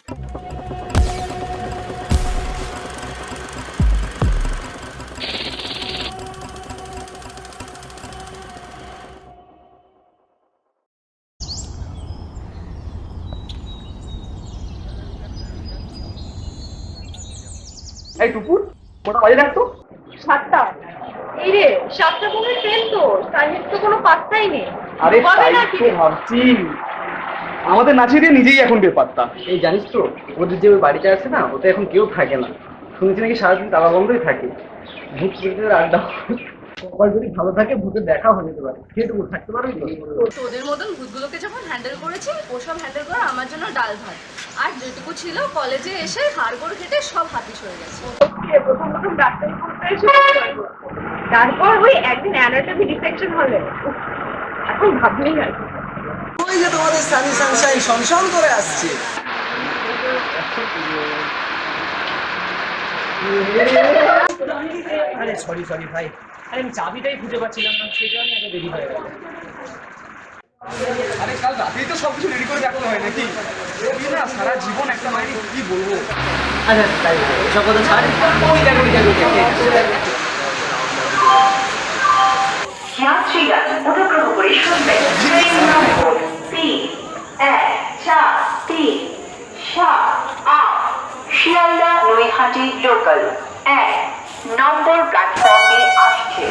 এই টুকুর ওটা বাজে রাখতো 7টা। এই রে 7টা কোনো ট্রেন তো টাইমের তো কোনো পাত্তাই নেই। আরে হবে তাই না তো কি রে? ভাবছি আমাদের নাচিয়ে দিয়ে নিজেই এখন বেপাত্তা। এই জানিস তো ওদের যে ওই বাড়িটা আছে না, ওটা এখন কেউ থাকে না। শুনছি নাকি সারাদিন তালা বন্ধই থাকে। ভূত প্রেতের আড্ডা। সবার যদি ভালো থাকে ভূতের দেখা হয়ে যেতে পারে, সেটুকু থাকতে পারবি তো? তোদের মতন ভূতগুলোকে যখন হ্যান্ডেল করেছি ওসব হ্যান্ডেল করা আমার জন্য ডাল ভাত। আর যেটুকু ছিল কলেজে এসে হাড়গোড় খেটে সব হাতিশ হয়ে গেছে। প্রথম প্রথম ডাক্তারি পড়তে এসে তারপর ওই একদিন অ্যানাটমি ডিসেকশন হলে এখন ভাবলেই আর কি। ওই যে তোমাদের সানি সানশাইন সংসন করে আসছে। আরে সরি ভাই, আরে আমি চাবিটাই খুঁজে পাচ্ছিলাম না, সেই কারণে এত দেরি হয়ে গেল। আরে কাল রাতেই তো সবকিছু রেডি করে রাখতে হয় নাকি? তুই না সারা জীবন একটা মাইনে কি বলবো। আচ্ছা তাই এসব কথা ছাড়। ওই দেখো যাত্রীরা অনুগ্রহ করে শুনবেন ট্রেন নম্বর 3-1-4-3-7-8 শিয়ালদা নৈহাটি লোকাল 1 নম্বর প্ল্যাটফর্মে আসছে।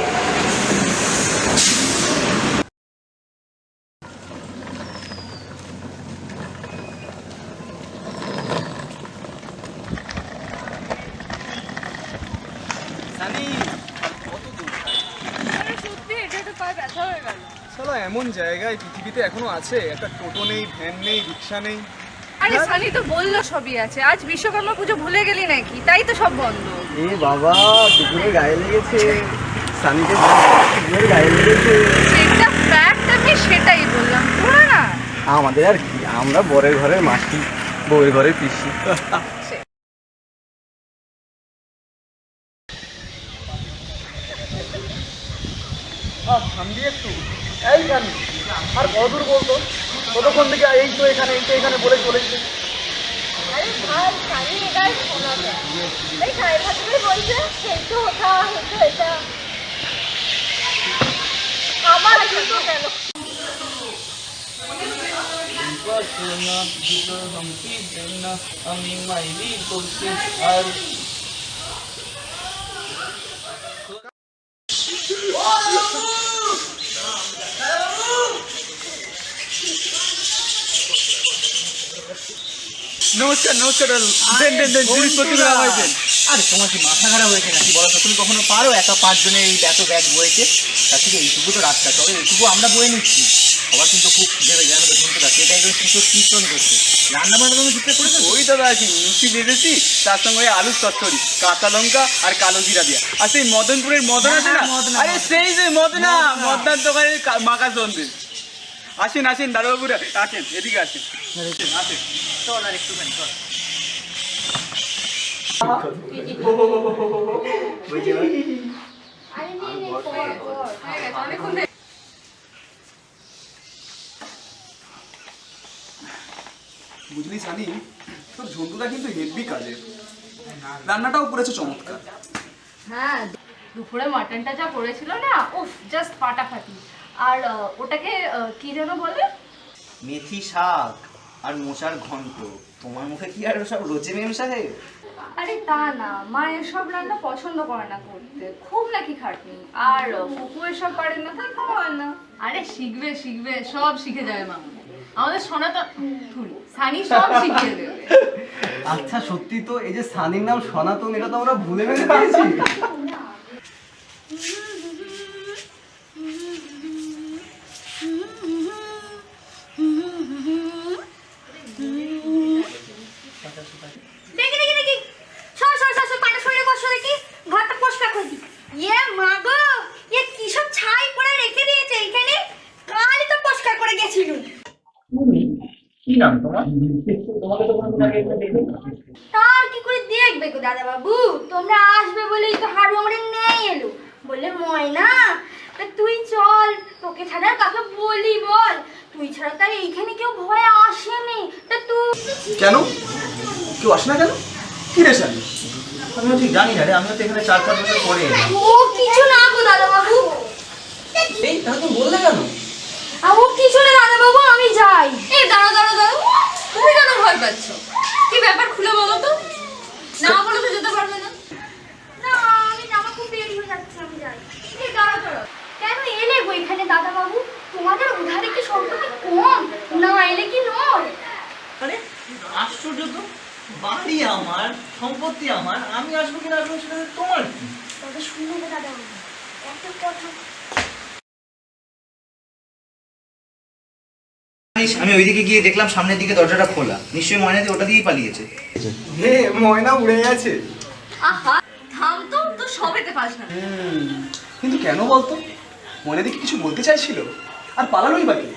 শালা এমন জায়গায় পৃথিবীতে এখনো আছে একটা টোটো নেই, ভ্যান নেই, রিক্সা নেই। আরে সানি তো বললো সবই আছে। আজ বিশ্বকর্মা পুজো ভুলে গেলি নাকি? তাই তো সব বন্ধ। এ বাবা, দুপুরে গায়ে লেগেছে। সানিকে দুপুরে গায়ে লেগেছে। যেটা ফ্যাক্ট আমি সেটাই বললাম, তোরা না। আমাদের আর কি, আমরা বরের ঘরের মাসি, বউয়ের ঘরের পিসি। থামবি একটু, এইখানে আর কত দূর বলতো? কতক্ষণ থেকে এই তো এখানে বলে চলেছে। আরে ভাই সানি এটা শোনা যায়। এই সাহেব হাতে বলছে হেঁটে ওঠা হেঁটে এটা আমার কিন্তু কেন আমি মাইরি করছি আর নমস্কার জিনিসপত্র আমায় দেন। আরে তোমার কি মাথা খারাপ হয়েছে নাকি বলো তো? তুমি কখনো পারো একা 5 জনের এই এত ব্যাগ বইতে? তার থেকে এইটুকু তো রাস্তা, তবে এইটুকু আমরা বয়ে নিচ্ছি। সবার কিন্তু খুব খিদে পেয়ে যায়, আমাদের শুনতে পাচ্ছি। এটা একদম সুন্দর কীর্তন করছে। রান্না বান্না তুমি ঠিকঠাক করেছো? ওই দাদা আছে লুচি ভেজেছি, তার সঙ্গে ওই আলুর চচ্চড়ি, কাঁচা লঙ্কা আর কালো জিরা দিয়া। আর সেই মদনপুরের মদন আছে না, আরে সেই যে মদনার দোকানের মাখা সন্দেশ। আসেন দারোবাবুরা আসেন, এদিকে আসেন। চল আর একটুখানি চল। বুঝলি সানি, তোর ঝন্টুটা কিন্তু হেভি কাজে, রান্নাটাও করেছে চমৎকার। হ্যাঁ, দুপুরে মাটনটা যা করেছিল না, উফ জাস্ট ফাটাফাটি। আর ওটাকে কি যেন বলে? মেথি শাক আর মোচার ঘন্ট। তোমার মুখে কি আর সব রোজে মেম সাহেব? আরে তা না, মা এসব রান্না পছন্দ করে না করতে, খুব নাকি খাটনি। আর ফুপু এসব পারে না, তাই খাওয়া হয় না। আরে শিখবে সব শিখে যাবে মা। আমাদের সনাতন সানি সব শিখিয়ে দেবে। আচ্ছা সত্যি তো, এই যে সানির নাম সনাতন, এটা তো আমরা ভুলে গেছি। কি নাম তোমার? তোমাকে তো কোনো আগে দেখি। তার কি করে দেখবে গো দাদা বাবু? তোমরা আসবে বলেই তো হাড়ু আমরা নেই এলো। বললে ময়না তা তুই চল, তোকে ছাড়া কাকে বলি বল? তুই ছাড়া তার এইখানে কেউ ভয়ে আসেনি। তা তুই কেন? কেউ আসে না কেন? কি রে শালি? আমিও ঠিক জানি না রে, আমিও তো এখানে 4-5 বছর পরে এলাম। ও কিছু না গো দাদা বাবু। এই তাহলে তুমি বললে কেন? ও কিছু না দাদা বাবু, আমি যাই। এই দাঁড়াও দাঁড়াও দাঁড়াও, তুমি কেন ভয় পাচ্ছ? কি ব্যাপার খুলে বলো তো। না বলে তো যেতে পারবে না। না, আমি জামা খুব দেরি হয়ে যাচ্ছে, আমি যাই। এই দাঁড়াও দাঁড়াও, কেন এলে গো এখানে দাদা বাবু? তোমাদের উধারে কি সম্পত্তি কম? না এলে কি নয়? আরে আশ্চর্য তো, বাড়ি আমার, সম্পত্তি আমার, আমি আসবো কিনা আসবো সেটা তোমার কি? তবে শুনো গো দাদা বাবু, একটা কথা। আমি ওইদিকে গিয়ে দেখলাম সামনের দিকে দরজাটা খোলা, নিশ্চয়ই ময়নাদি ওটা দিয়েই পালিয়েছে। হে, ময়না উড়ে গেছে। আহা থাম তো, তো সবেতে পাস না। কিন্তু কেন বলতো? ময়নাদি কি কিছু বলতে চাইছিল? আর পালানোই বাকি।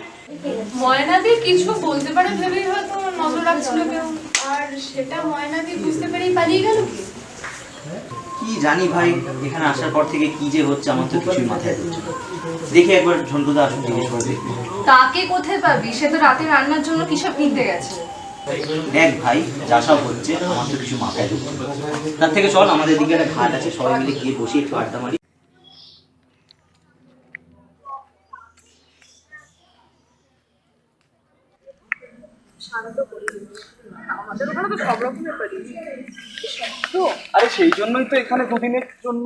ময়নাদি কিছু বলতে পারে ভেবেই হয়তো নজর রাখছিল কেউ, আর সেটা ময়নাদি বুঝতে পেরেই পালিয়ে গেল কি? কি জানি ভাই, এখানে আসার পর থেকে কি যে হচ্ছে আমার তো কিছুই মাথায় ঢুকছে না। দেখি একবার ঝন্টুদা আসুন, জিজ্ঞেস করে দেখি। তাকে কোথায় পাবি? সে তো রাতে রান্নার জন্য কিসব কিনতে গেছে। দেখ ভাই, যা সব হচ্ছে আমার তো কিছু মাথায় ঢুকছে না। তার থেকে চল আমাদের দিকে একটা ঘাট আছে, সবাই মিলে গিয়ে বসি একটু আড্ডা মারি। আরে সেই জন্যই তো এখানে দুদিনের জন্য।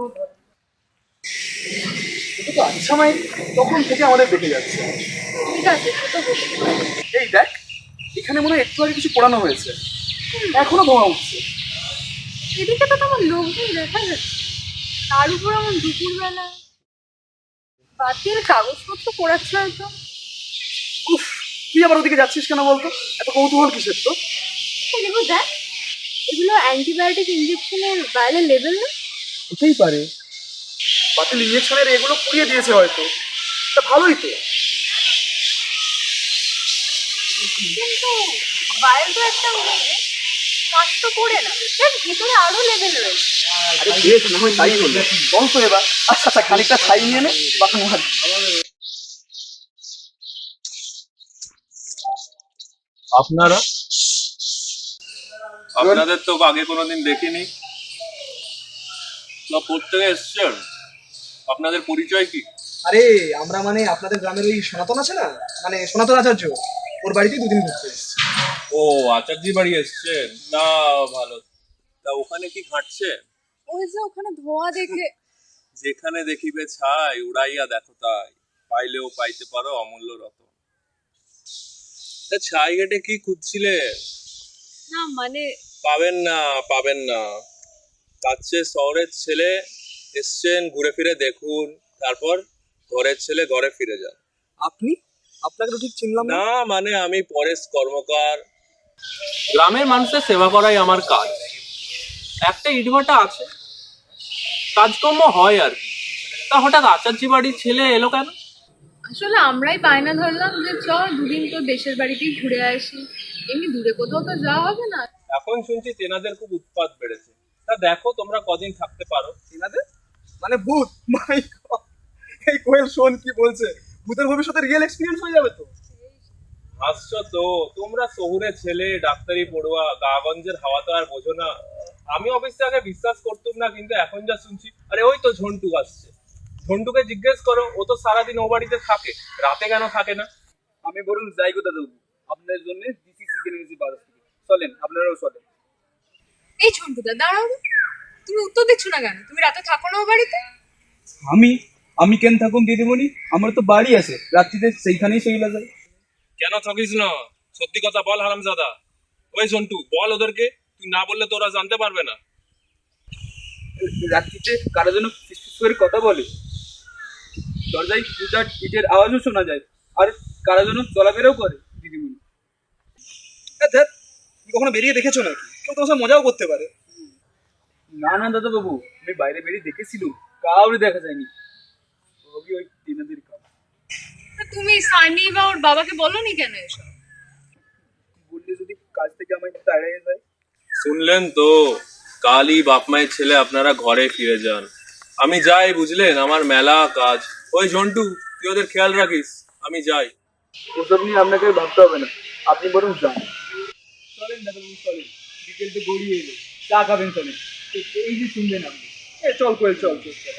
এটা তো আচ্ছা মাই তখন থেকে আমাদের দেখে যাচ্ছে। ঠিক আছে, সে তো বলছি। এই দেখ, এখানে মনে হয় একটু আগে কিছু পোড়ানো হয়েছে, এখনো ধোঁয়া উঠছে। এদিকে তো তোমার লোকজন দেখা যাচ্ছে, তার উপর আমার দুপুরবেলা বাতিল কাগজপত্র পড়াচ্ছে হয়তো। উফ, তুই আবার ওদিকে যাচ্ছিস কেন বলতো? এত কৌতূহল কিসের তো? দেখো দেখ, এগুলো অ্যান্টিবায়োটিক ইঞ্জেকশনের ভায়োলের লেভেল না? হতেই পারে বাতিল ইঞ্জেকশনের এগুলো পুড়িয়ে দিয়েছে হয়তো। তা ভালোই তো। কিন্তু ভায়োল তো একটা কাজ তো করে না, এর ভিতরে আরো লেভেল রয়েছে। আরে বেশ, না হয় তাই হলো। বল তো এবার। আচ্ছা আচ্ছা, খানিকটা ছাই নিয়ে নে, বাসন মাজ। আপনারা? আপনাদের তো আগে কোনোদিন দেখিনি। তো প্রত্যেকে এসছেন, আপনাদের পরিচয় কি? আরে আমরা মানে আপনাদের গ্রামের ওই সনাতন আছে না, মানে সনাতন আচার্য, ওর বাড়িতেই দুদিন ঘুরতে এসেছি। ও আচার্যি বাড়ি এসছেন, তা ভালো। তা ওখানে কি ঘাটছে? ওই যে ওখানে ধোঁয়া দেখে। যেখানে দেখিবে ছাই উড়াইয়া দেখো তাই, পাইলেও পাইতে পারো অমূল্য রতন। তা ছাই ঘেটে কি খুঁজছিলে? না মানে পাবেন না, পাবেন না। কাছে শহরের ছেলে এসছেন, ঘুরে ফিরে দেখুন, তারপর ঘরের ছেলে ঘরে ফিরে যান। আপনি? আপনাকে তো ঠিক চিনলাম না। না মানে আমি পরেশ কর্মকার। গ্রামের মানুষের সেবা করাই আমার কাজ। একটা ইটভাটা আছে, কাজকর্ম হয় আর কি। তা হঠাৎ আচার্যি বাড়ির ছেলে এলো কেন? আসলে আমরাই বায়না ধরলাম যে চ দুদিন তো দেশের বাড়িতেই ঘুরে আসি, এমনি দূরে কোথাও তো যাওয়া হবে না। এখন শুনছি তেনাদের খুব উৎপাত বেড়েছে। তা দেখো তোমরা কদিন থাকতে পারো। এনাদের মানে ভূত? মাই গড, এই কোয়েল শোন কি বলছে। ভূতের ভবিষ্যতে রিয়েল এক্সপেরিয়েন্স হয়ে যাবে তো। হাসছো তো, তোমরা শহুরে ছেলে, ডাক্তারি পড়ুয়া, গাগঞ্জের হাওয়া তো আর বোঝো না। আমি অবশ্যই আগে বিশ্বাস করতাম না, কিন্তু এখন যা শুনছি। আরে ওই তো ঝন্টু আসছে, ঝন্টুকে জিজ্ঞেস করো, ও তো সারাদিন ও বাড়িতে থাকে, রাতে কেন থাকে না? আমি বরং যাই কথা দেবো আপনাদের জন্য। দিছি চিকেন এনেছি বারো থেকে। চলেন, আপনারাও চলেন। এই ঝন্টুদা দাঁড়াও, তুমি উত্তর দিচ্ছ না কেন? তুমি রাতে থাকো না ও বাড়িতে? আমি কেন থাকুন দিদিমণি? আমার তো বাড়ি আছে, রাত্রিতে সেইখানেই শুইলা যায়। কেন ঠকিস না? সত্যি কথা বল হারামজাদা। ওই ঝন্টু বল ওদেরকে, তুই না বললে তোরা জানতে পারবে না। রাত্রিতে কারো যেন ফিসফিস করে কথা বলে, দরজায় দুটার ইটের আওয়াজও শোনা যায়, আর কারো যেন চলাফেরাও করে দিদিমণি। ধ্যাৎ, তুমি কখনো বেরিয়ে দেখেছো নাকি? কেউ তোমার সাথে মজাও করতে পারে। না না দাদা বাবু, আমি বাইরে বেরিয়ে দেখেছিলাম, কাউরে দেখা যায়নি। সবই ওই তেনাদের কাজ। তুমি সানি বা ওর বাবাকে বলোনি কেন এসব? বললে যদি কাজ থেকে আমার তাড়াই যায়। শুনলেন তো, কালই বাপ মায়ের ছেলে আপনারা ঘরে ফিরে যান। আমি যাই, বুঝলেন, আমার মেলা কাজ। ওই ঝন্টু তুই ওদের খেয়াল রাখিস, আমি যাই। ওসব নিয়ে আপনাকে ভাবতে হবে না, আপনি বরং যান। চলেন দাদা বাবু, চলেন। বিকেল তো গড়িয়ে এলো, চা খাবেন চলে, এই যে শুনবেন আপনি। চল কোয়েল, চল চল চল।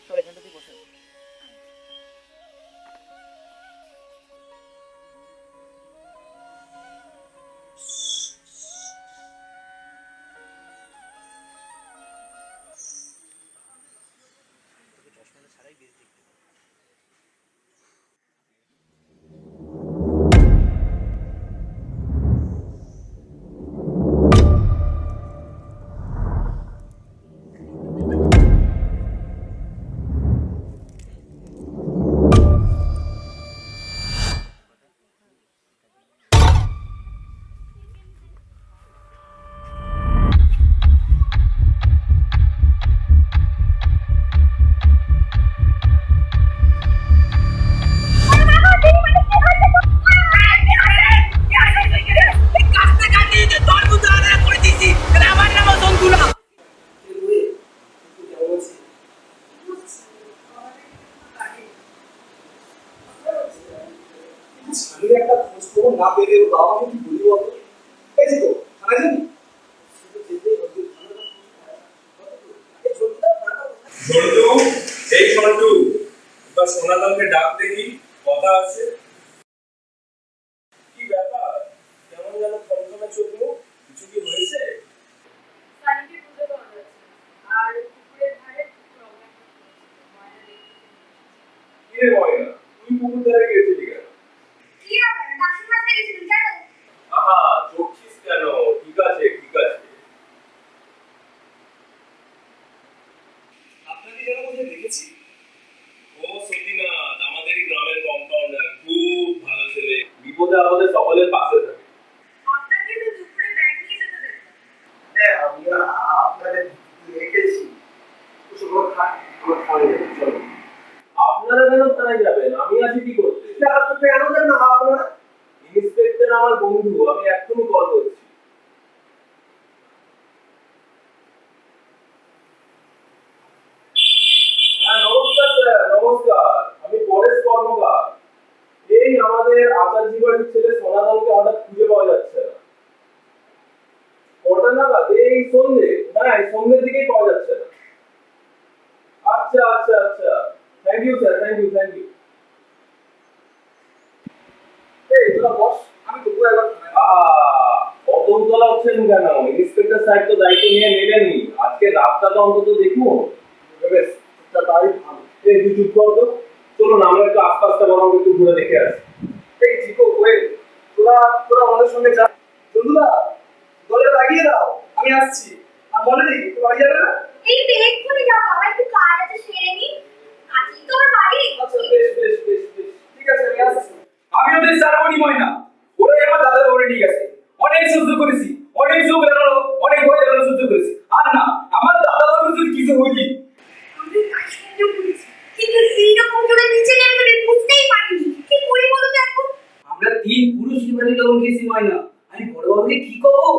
চল এখানটাতেই বসে। স্বামীর একটা খোঁজ খবর না পেলে ওর বাবা মাকে কি বলবো বলো? এই যে তো থানায় যাবি? সন্টু, এই সন্টু, এবার সোনাদানকে ডাক দেখি, কথা আছে। কি ব্যাপার, কেমন যেন থমথমে চোখ মুখ, কিছু কি হয়েছে? সানিকে পুজো করা হয়েছে আর পুকুরের ধারে প্রোগ্রাম ময়না দেখতে। কি রে ময়না, তুই পুকুর ধারে গিয়েছিলি কেন? কি ব্যাপার বাসন মাজতে গেছিলেন কেন? আহা, চোখছিস কেন? ঠিক আছে ঠিক আছে। আপনাকে যেন কোথায় দেখেছি। ও সতীনাথ, আমাদেরই গ্রামের কম্পাউন্ডার, খুব ভালো ছেলে, বিপদে আপদে সকলের পাশে থাকে। আপনাকে তো দুপুরে ব্যাগ নিয়ে যেতে দেন। হ্যাঁ আমি আপনাকে দেখেছি। চলো খাওয়া যাবে, চলো। আপনারা কেন থানায় যাবেন? আমি আছি কি করতে? আপনি কেন যান না আপনারা? ইন্সপেক্টর আমার বন্ধু, আমি এক্ষুনি কল করছি। হ্যাঁ নমস্কার স্যার, নমস্কার, আমি পরেশ কর্মকার। এই আমাদের আচার্য বাড়ির ছেলে সনাতনকে হঠাৎ খুঁজে পাওয়া যাচ্ছে না। কটা নাগাদ? এই সন্ধ্যে, হ্যাঁ এই সন্ধ্যের দিকেই পাওয়া যাচ্ছে না। আচ্ছা আচ্ছা আচ্ছা, thank you sir, thank you thank you. এই তোরা বস, আমি তবু একবার অত উতলা হচ্ছেন কেন? ইন্সপেক্টর সাহেব তো দায়িত্ব নিয়ে নিলেনই, আজকে রাতটা তো অন্তত দেখুন। বেশ তাই ভালো। এই তুই চুপ কর তো, চলুন আমরা একটু আশপাশটা বরং একটু ঘুরে দেখে আসি। এই জিকো কোয়েল, তোরা আমাদের সঙ্গে যা। বন্ধুরা দলে লাগিয়ে দাও, আমি আসছি। আর মনে নেই একটু বাড়ি যাবে না? এই তো এক্ষুনি যাবো, আমার একটু কাজ আছে সেরে নি। কাছেই তো আমার বাড়ি। আচ্ছা বেশ বেশ বেশ বেশ, ঠিক আছে আমি আসছি। আমি ওদের সারবনি ময়না, ওরাই আমার দাদার ওরে নিয়ে গেছে। অনেক সহ্য করেছি, অনেক চোখ এড়ানো, অনেক ভয় এড়ানো সহ্য করেছি। আর না, আমার দাদা বাবুর যদি কিছু হইনি। আমি কাজ সহ্য করেছি, কিন্তু এইরকম করে নিচে নেমে গেলে বুঝতেই পারিনি। কি করি বলো তো এখন? আমরা 3 পুরুষ বাড়ি লবণ খেয়েছি ময়না। আমি বড় বাবুকে কি করবো?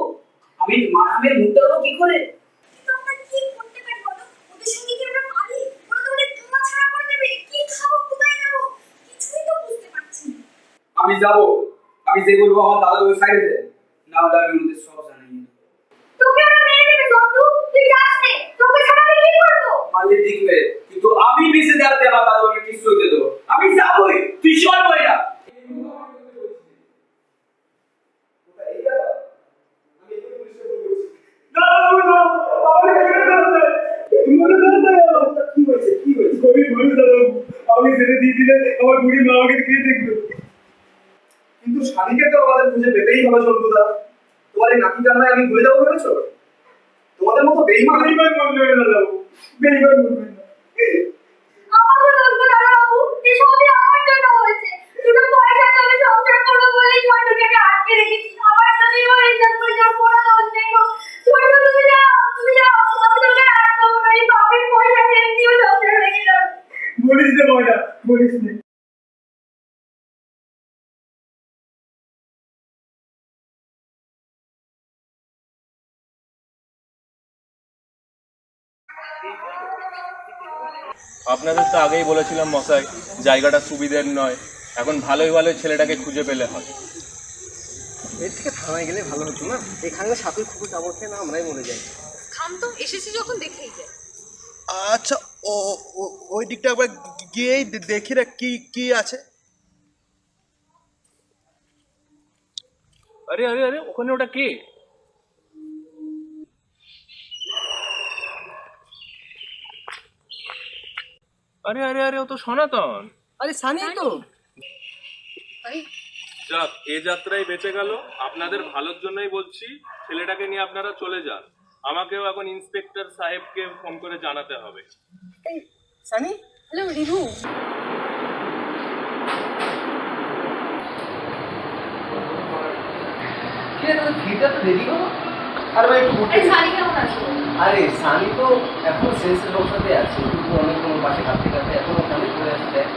আমি মানামের মুখ দেবো কি করে? কিন্তু আমরা কি করতে পারি বলো? ওদের সঙ্গে কি আমরা পারি? ওরা তো আমাদের ধোঁয়া ছাড়া করে দেবে। কি খাবো, কোথায় যাবো, কিছুই তো বুঝতে পারছি না। আমি যাব, আমি যে বলবো আমার দাদা ওই সাইডে দেন, না হলে আমি ওদের সব জানাই দেব। তোকে ওরা মেরে দেবে জন্তু, তুই যাস নে। তোকে ছাড়া আমি কি করবো? মালিক দেখবে, কিন্তু আমি বেঁচে থাকতে আমার দাদা ওকে কিছু হতে দেবো। আমি যাবই, তুই চল ময়না। এই ব্যাপার আমি একটু পুলিশে ফোন করছি। কি হয়েছে কি হয়েছে? আমি ছেড়ে দিয়ে দিলে আমার বুড়ি মা আমাকে কে দেখবে? কিন্তু স্বামীকে তো আমাদের খুঁজে পেতেই হবে ঝন্টুদা। তোমার এই নাকি কান্নায় আমি ভুলে যাবো ভেবেছো? তোমাদের মতো বেইমান বলবে না যাবো, বেইমান বলবে না। আমাকে দোষ দিও দাদা বাবু, এই সবই আমার জন্য হয়েছে। দুটো পয়সা তো আমি সংসার করবো বলেই ঝন্টুকে আমি আটকে রেখেছি। আমার যদি ও এইসব করেছে, ওর কোনো দোষ নেই গো। ঝন্টু তুমি যাও, তুমি যাও, আমি তোমাকে আর আটকাবো না। এই বাপের পয়সা এমনিও সংসার ভেঙে যাবে। বলিস নে ময়না, বলিস নে। আপনাদের তো আগেই বলেছিলাম মশাই, জায়গাটা সুবিধের নয়। এখন ভালোই ভালোই ছেলেটাকে খুঁজে পেলে হয়। এর থেকে থানায় গেলে ভালো হতো না? এখানে সাথে খুবই কামড় খেয়ে না আমরাই মরে যাই। থাম তো, এসেছি যখন দেখেই যায়। আচ্ছা, ওই দিকটা একবার গিয়েই দেখি না কি কি আছে। আরে আরে আরে, ওখানে ওটা কে? আরে আরে আরে, ও তো সনাতন। আরে সানি তো। যাক, এ যাত্রায় বেঁচে গেল। আপনাদের ভালোর জন্যই বলছি, ছেলেটাকে নিয়ে আপনারা চলে যান। আমাকেও এখন ইন্সপেক্টর সাহেবকে ফোন করে জানাতে হবে। এই সানি, হ্যালো রিভু। কে তোর থিয়েটার তো রেডি হলো? আরে ভাই একটু এই সানি কেমন আছো? আরে সানি তো এখন সেন্সের অবস্থাতে আছে, কিন্তু অনেক কোনো পাশে কাঁদতে কাঁদতে এখনো কানে পড়ে আছে। দেখ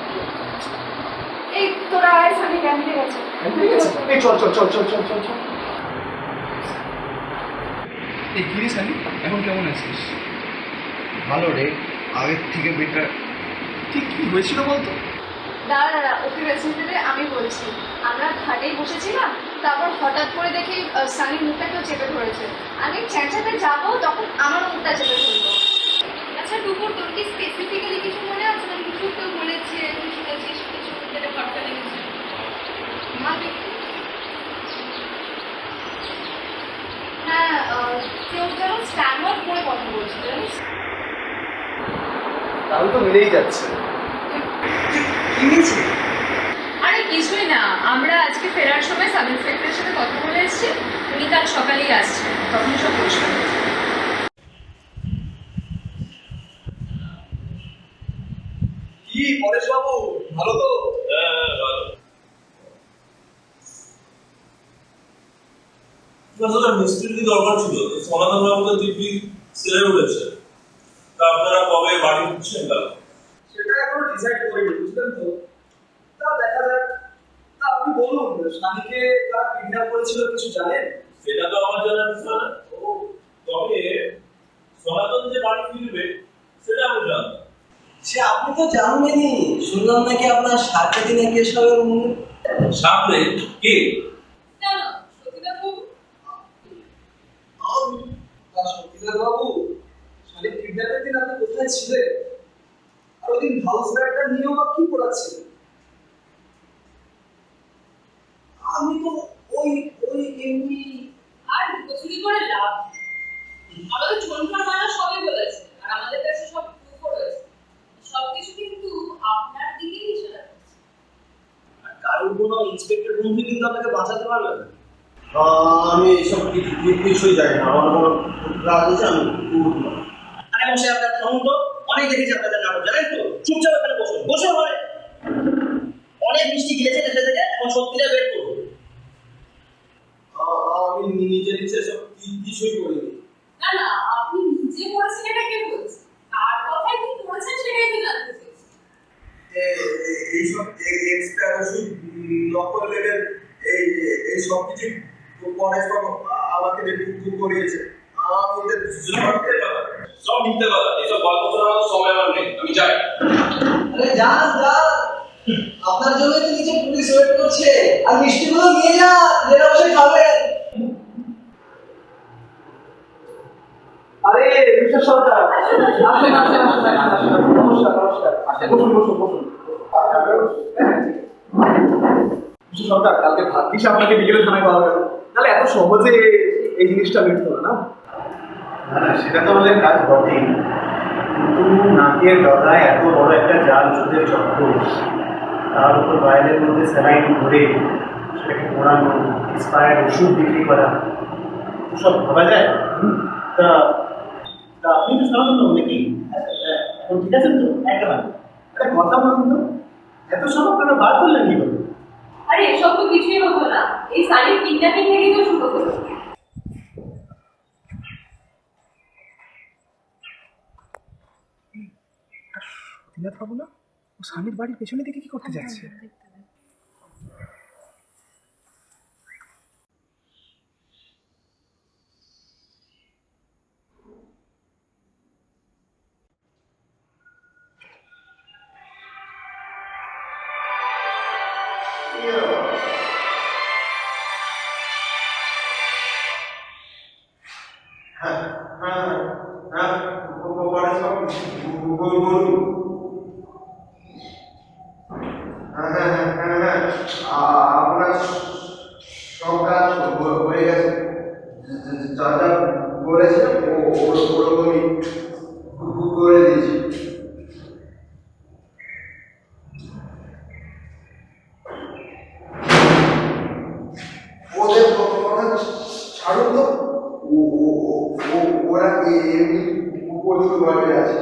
এই তোরা আর সানি ক্যান্টিনে গেছে। এই চল চল চল চল চল চল চল। এই কি রে সানি, এখন কেমন আছিস? ভালো রে, আগের থেকে বেটার। ঠিক কি হয়েছিল বলতো? দাঁড়া দাঁড়া, ওকে রেসিপি দিতে আমি বলছি। আমরা ঘাটেই বসেছিলাম, তারপর হঠাৎ করে দেখি সানির মুখটা কেউ চেপে ধরেছে। আমি চেঁচাতে যাবো, তখন আমার মুখটা চেপে ধরলো। আচ্ছা টুকুর, তোর কি স্পেসিফিক্যালি কিছু মনে আছে না? কিছু কেউ বলেছে, তুই শুনেছিস কিছু, যেটা ঘটনা লেগেছে? মা দেখি। হ্যাঁ, কেউ যেন স্ট্যান্ড করে কথা বলছিল জানিস। তাহলে তো মিলেই যাচ্ছে। কি হয়েছে? আরে কিছুই না, আমরা আজকে ফেরার সময় সাব ইন্সপেক্টরের সাথে কথা বলে এসেছি। উনি কাল সকালেই আসছেন, তখন সব পরিষ্কার হয়ে যাবে। কি পরেশ বাবু, ভালো তো? আসলে মিস্ত্রির কি দরকার ছিল? সনাতন বাবু তো দিব্যি সেরে উঠেছে। তা আপনারা কবে বাড়ি ঢুকছেন? সেটা এখনো ডিসাইড করিনি, বুঝলেন তো। তা দেখা যাক। তা আপনি বলুন, স্বামীকে কারা কিডন্যাপ করেছিল কিছু জানেন? সেটা তো আমার জানার বিষয় না। তবে সনাতন যে বাড়ি ফিরবে সেটা আমি জানতাম। সে আপনি তো জানবেনই, শুনলাম নাকি আপনার 7 দিনে কেস হবে। সামনে কে? সত্যিকার বাবু, শালিক কিডন্যাপের দিন আপনি কোথায় ছিলেন? আর ওই দিন হাউস ব্যাগটা নিয়েও বা কি পড়াচ্ছিলেন? আমি তো ওই ওই এমনি। আর লুকোচুরি করে লাভ নেই। আমাদের ঝন্টুর মানা সবই বলেছে, আর আমাদের কাছে সব প্রুফও রয়েছে। সবকিছু কিন্তু আপনার দিকেই ইশারা করছে। আর কারোর কোনো ইন্সপেক্টর বন্ধু কিন্তু আপনাকে বাঁচাতে পারবে না। আমি এইসব কিছুই জানি না, আমার কোনো রাগ হচ্ছে আমি। আরে মশাই, আপনার থামুন তো। অনেক দেখেছি আপনাদের নাটক, জানেন তো। চুপচাপ এখানে বসুন, বসুন। মানে অনেক মিষ্টি গিলেছে দেশে থেকে, এখন সত্যিটা বের করুন। আমি নিজের ইচ্ছে সব কিছুই করিনি। না না, আপনি নিজে করেছেন এটা কে বলছে? আর কথাই কি করেছেন সেটাই তো জানতে চাইছি। এইসব এক্সট্রা ওষুধ নকল লেগের এই সব কিছু পরেশ বাবু আমাকে করিয়েছে। আমি ওদের সব মিথ্যে কথা। এসব গল্প শোনার মতো সময় আমার নেই, আমি যাই। আরে যান যান, আপনার জন্য তো নিচে পুলিশ ওয়েট করছে। আর মিষ্টিগুলো নিয়ে যান, যেটা বসে খাবেন। আরে মিস্টার সরকার, আসুন আসুন আসুন আসুন। নমস্কার নমস্কার, বসুন বসুন বসুন। মিস্টার সরকার, কালকে ভাগ্যিস আপনাকে বিকেলে থানায় পাওয়া গেল, তাহলে এত সহজে এই জিনিসটা মিটতো না। না, সেটা তো আমাদের কাজ বটেই, কিন্তু নাকের ডগায় এত বড় একটা জাল সুদের চক্র, তার উপর বাইরের মধ্যে স্যালাইন করে সেটাকে পোড়ানো, এক্সপায়ার্ড ওষুধ বিক্রি করা, সব ভাবা যায়? তা তা আপনি তো সনাতন নাকি? এখন ঠিক আছেন তো? একেবারে একটা কথা বলুন তো, এত সব আপনারা বার করলেন কি করে? আরে এসব তো কিছুই হতো না, এই সানির কিডন্যাপিং থেকেই তো শুরু হলো। দিনাথ বাবু না, ও স্বামীর বাড়ির পেছনে দিকে কি করতে যাচ্ছে? আপনার সব কাজ হয়ে গেছে, যা যা বলেছিলাম ওরকমই করে দিয়েছি। ওদের কথা ছাড়ুন তো, ওরা এমনি প্রচুর গল্পে আছে।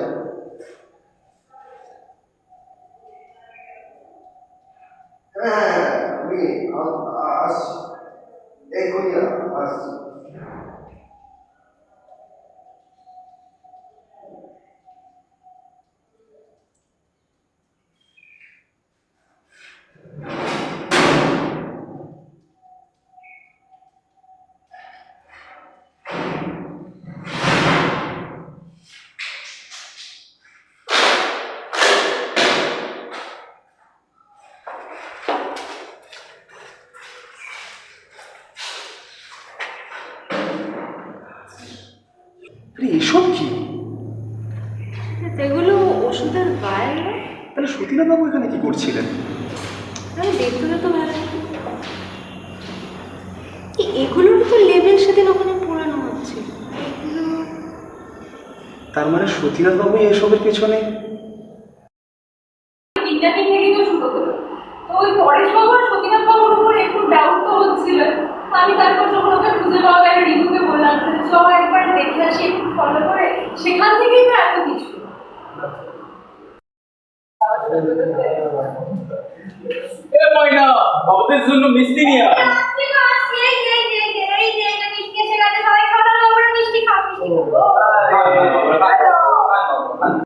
হ্যাঁ, আমি আসছি, এক্ষুনি আসছি। আরে এসব কি? এগুলো ওষুধের ভাইল। তাহলে সতীনাথ বাবু এখানে কি করছিলেন? তাহলে দেখতে তো ভালো, এগুলোর তো লেবেল সাথে ওখানে পোড়ানো হচ্ছে। তার মানে সতীনাথ বাবু এসবের পেছনে? কিডন্যাপিং থেকে তো শুরু হলো, তো ওই পরেশ বাবু আর সতীনাথ বাবুর উপর একটু ডাউট তো হচ্ছিল। আমি তারপর যখন ওকে খুঁজে পাওয়া গেল, রিতুকে বললাম যে চ একবার দেখে আসি, একটু ফলো করে, সেখান থেকেই তো এত কিছু। এ ময়না, বাবুদের জন্য মিষ্টি নিয়ে আয়।